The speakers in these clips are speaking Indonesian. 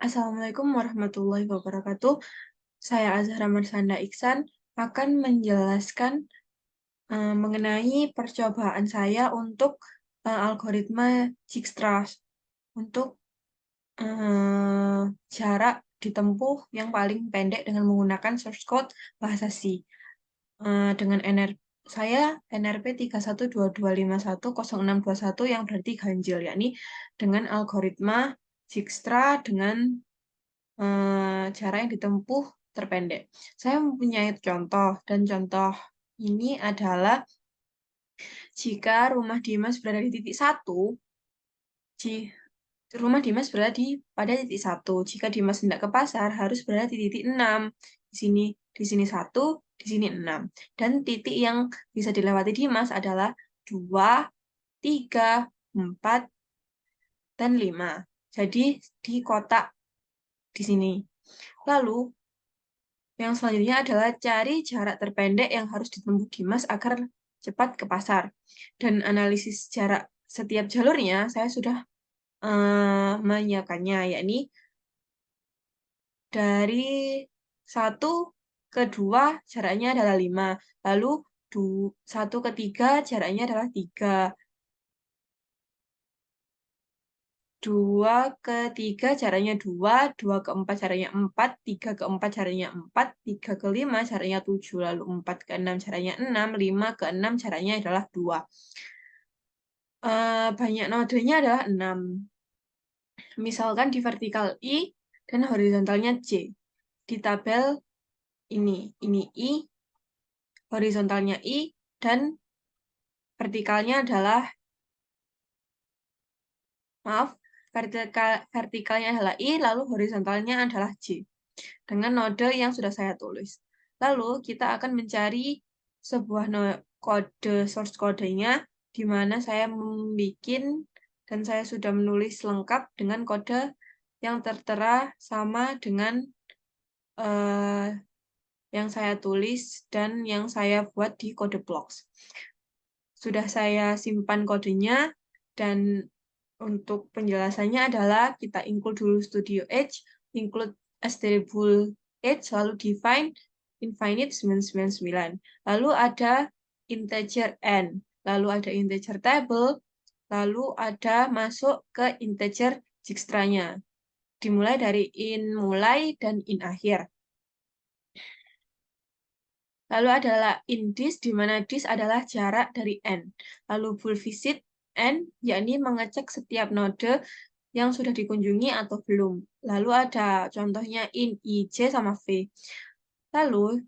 Assalamualaikum warahmatullahi wabarakatuh. Saya Azhara Marsanda Iksan akan menjelaskan mengenai percobaan saya untuk algoritma Dijkstra untuk jarak ditempuh yang paling pendek dengan menggunakan source code bahasa C. Dengan saya NRP 112251061 yang berarti ganjil, yakni dengan algoritma Dijkstra dengan cara yang ditempuh terpendek. Saya mempunyai contoh, dan contoh ini adalah jika rumah Dimas berada di titik 1, rumah Dimas berada pada titik 1. Jika Dimas hendak ke pasar, harus berada di titik 6. Di sini 1, di sini 6. Dan titik yang bisa dilewati Dimas adalah 2, 3, 4, dan 5. Jadi di kotak di sini. Lalu, yang selanjutnya adalah cari jarak terpendek yang harus ditempuh Dimas agar cepat ke pasar. Dan analisis jarak setiap jalurnya saya sudah menyiapkannya, yakni dari 1 ke 2 jaraknya adalah 5. Lalu 1 ke 3 jaraknya adalah 3. 2 ke 3 caranya 2, 2 ke 4 caranya 4, 3 ke 4 caranya 4, 3 ke 5 caranya 7, lalu 4 ke 6 caranya 6, 5 ke 6 caranya adalah 2. Banyak nodenya adalah 6. Misalkan di vertikal I dan horizontalnya J. Di tabel ini I, horizontalnya I, dan vertikalnya adalah maaf, vertikalnya adalah I, lalu horizontalnya adalah J, dengan node yang sudah saya tulis. Lalu kita akan mencari sebuah kode source kodenya, di mana saya membuat dan saya sudah menulis lengkap dengan kode yang tertera sama dengan yang saya tulis dan yang saya buat di kode blocks. Sudah saya simpan kodenya, dan untuk penjelasannya adalah kita include dulu studio H, include variable H, lalu define infinite 999. Lalu ada integer n, lalu ada integer table, lalu ada masuk ke integer Dijkstranya. Dimulai dari in mulai dan in akhir. Lalu adalah in dis, di mana dis adalah jarak dari n. Lalu full visit n, yakni mengecek setiap node yang sudah dikunjungi atau belum. Lalu ada contohnya in ij sama v. Lalu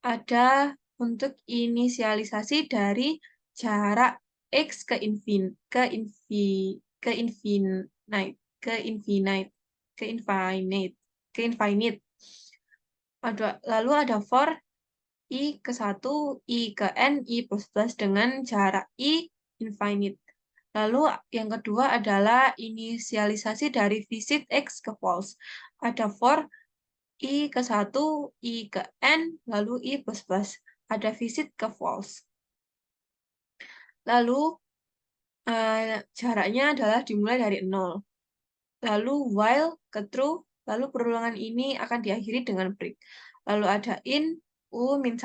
ada untuk inisialisasi dari jarak x ke infinite, ke infinite, ke infinite, ke infinite, ke infinite. Lalu ada for I ke 1, I ke N, I plus dengan jarak I infinite. Lalu yang kedua adalah inisialisasi dari visit X ke false. Ada for I ke 1, I ke N, lalu I plus. Ada visit ke false. Lalu jaraknya adalah dimulai dari 0. Lalu while ke true, lalu perulangan ini akan diakhiri dengan break. Lalu ada in U-1.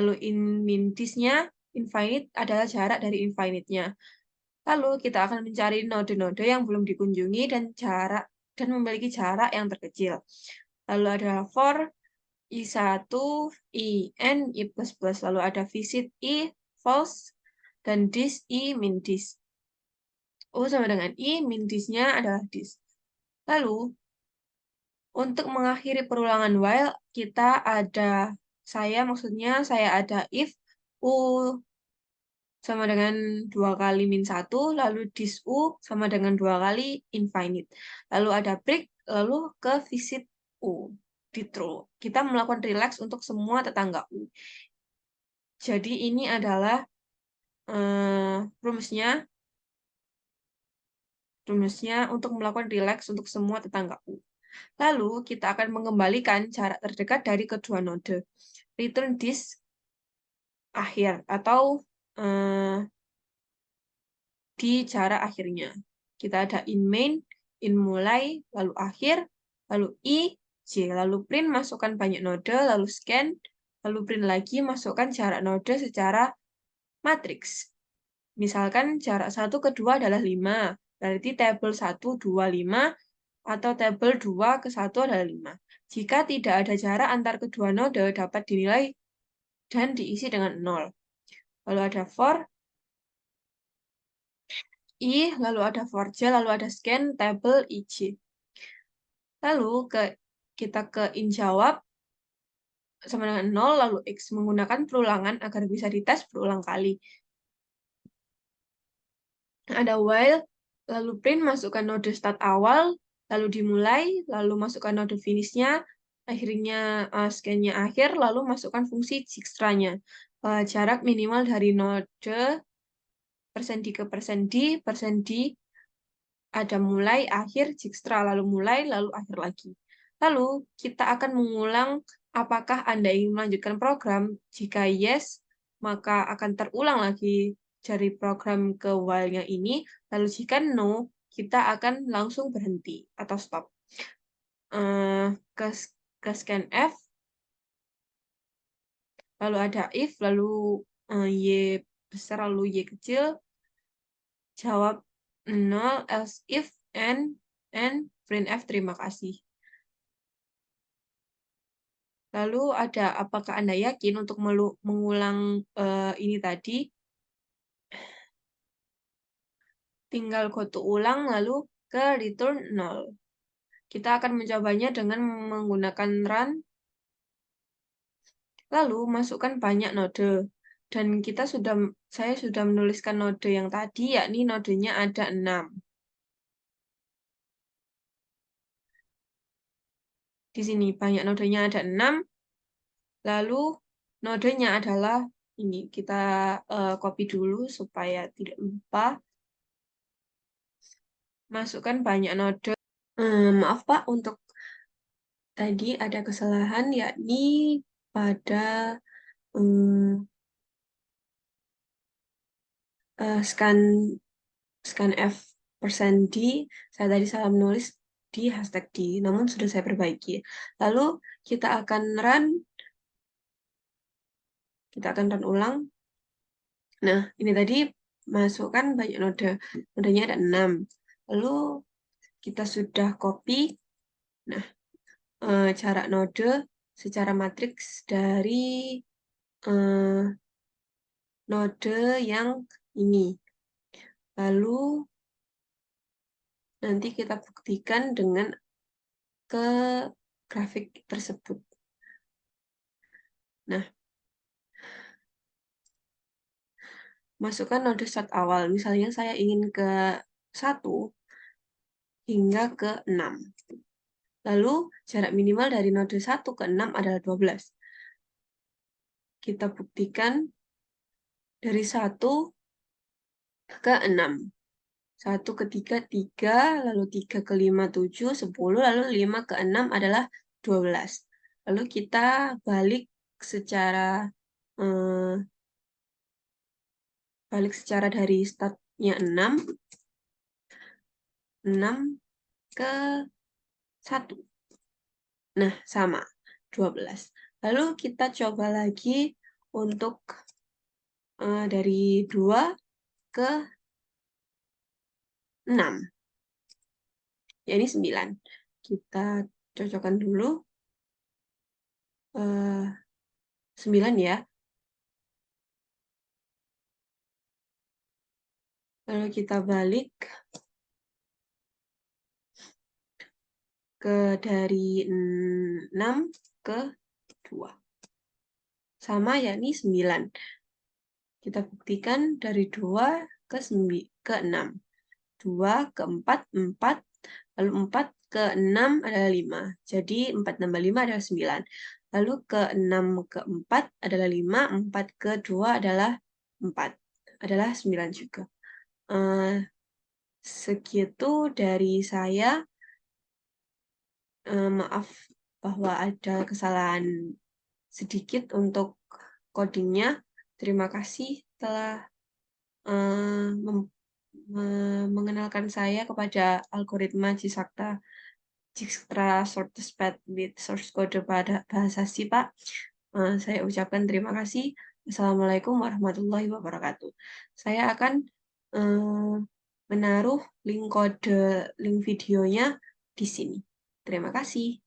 Lalu in min dis-nya infinite adalah jarak dari infinite-nya. Lalu kita akan mencari node-node yang belum dikunjungi dan memiliki jarak yang terkecil. Lalu ada for I1, IN, I++. Lalu ada visit I, false, dan dis I min dis. U sama dengan I, min dis-nya adalah dis. Lalu, untuk mengakhiri perulangan while, maksudnya saya ada if U sama dengan 2 kali min 1, lalu dis U sama dengan 2 kali infinite. Lalu ada break, lalu ke visit U. Di true. Kita melakukan relax untuk semua tetangga U. Jadi ini adalah rumusnya untuk melakukan relax untuk semua tetangga U. Lalu kita akan mengembalikan jarak terdekat dari kedua node. Return this akhir atau di jarak akhirnya. Kita ada in main, in mulai, lalu akhir, lalu I, J, lalu print masukkan banyak node, lalu scan, lalu print lagi masukkan jarak node secara matriks. Misalkan jarak 1 ke 2 adalah 5, berarti tabel 1, 2, 5, atau tabel 2 ke 1 adalah 5. Jika tidak ada jarak antar kedua node dapat dinilai dan diisi dengan 0. Lalu ada for I, lalu ada for J, lalu ada scan tabel IJ. Lalu kita ke in jawab sama dengan 0, lalu X menggunakan perulangan agar bisa dites berulang kali. Ada while, lalu print masukkan node start awal, lalu dimulai, lalu masukkan node finishnya, akhirnya scan-nya akhir, lalu masukkan fungsi Dijkstra-nya. Jarak minimal dari node %d ke %d, ada mulai, akhir, Dijkstra, lalu mulai, lalu akhir lagi. Lalu kita akan mengulang apakah Anda ingin melanjutkan program. Jika yes, maka akan terulang lagi dari program ke while-nya ini. Lalu jika no, kita akan langsung berhenti atau stop. Ke scan F, lalu ada if, lalu Y besar, lalu Y kecil. Jawab 0, else if, and print F, terima kasih. Lalu ada, apakah Anda yakin untuk mengulang ini tadi? Tinggal go to ulang, lalu ke return 0. Kita akan mencobanya dengan menggunakan run. Lalu masukkan banyak node. Dan saya sudah menuliskan node yang tadi, yakni nodenya ada 6. Di sini banyak nodenya ada 6. Lalu nodenya adalah ini. Kita copy dulu supaya tidak lupa. Masukkan banyak node. Maaf Pak, untuk tadi ada kesalahan, yakni pada scan F %d, saya tadi salah menulis di hashtag D, namun sudah saya perbaiki. Lalu kita akan run ulang. Nah, ini tadi masukkan banyak node. Nodenya ada 6. Lalu kita sudah copy. Nah, jarak node secara matriks dari node yang ini. Lalu nanti kita buktikan dengan ke grafik tersebut. Nah, masukkan node start awal. Misalnya saya ingin ke 1 hingga ke 6. Lalu jarak minimal dari node 1 ke 6 adalah 12. Kita buktikan dari 1 ke 6. 1 ke 3, 3, lalu 3 ke 5, 7, 10, lalu 5 ke 6 adalah 12. Lalu kita balik secara dari startnya 6 ke 1. Nah, sama, 12. Lalu kita coba lagi untuk dari 2 ke 6. Ya, ini 9. Kita cocokkan dulu. 9 ya. Lalu kita balik dari 6 ke 2. Sama yakni 9. Kita buktikan dari 2 ke 6. 2 ke 4, 4. Lalu 4 ke 6 adalah 5. Jadi 4 tambah 5 adalah 9. Lalu ke 6 ke 4 adalah 5. 4 ke 2 adalah 4. Adalah 9 juga. Segitu dari saya. Maaf bahwa ada kesalahan sedikit untuk codingnya. Terima kasih telah mengenalkan saya kepada algoritma Dijkstra Sortespad with source code pada bahasa C, Pak. Saya ucapkan terima kasih. Assalamualaikum warahmatullahi wabarakatuh. Saya akan menaruh link videonya di sini. Terima kasih.